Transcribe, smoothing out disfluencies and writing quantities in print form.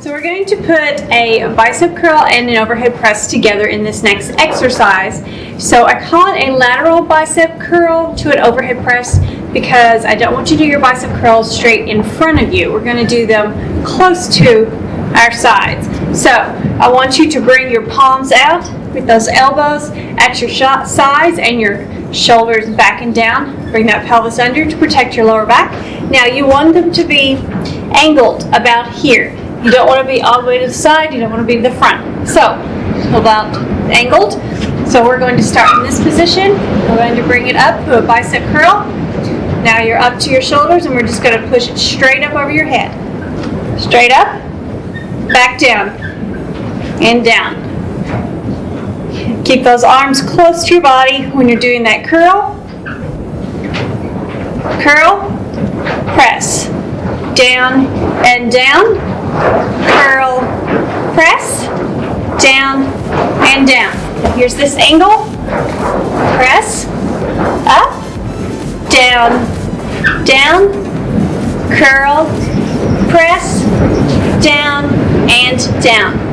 So we're going to put a bicep curl and an overhead press together in this next exercise. So I call it a lateral bicep curl to an overhead press because I don't want you to do your bicep curls straight in front of you. We're going to do them close to our sides. So I want you to bring your palms out with those elbows at your sides and your shoulders back and down. Bring that pelvis under to protect your lower back. Now you want them to be angled about here. You don't want to be all the way to the side, you don't want to be to the front. So, about angled. So we're going to start in this position. We're going to bring it up to a bicep curl. Now you're up to your shoulders and we're just going to push it straight up over your head. Straight up, back down, and down. Keep those arms close to your body when you're doing that curl. Curl, press, down and down. Curl, press, down and down. Here's this angle. Press, up, down, down, curl, press, down and down.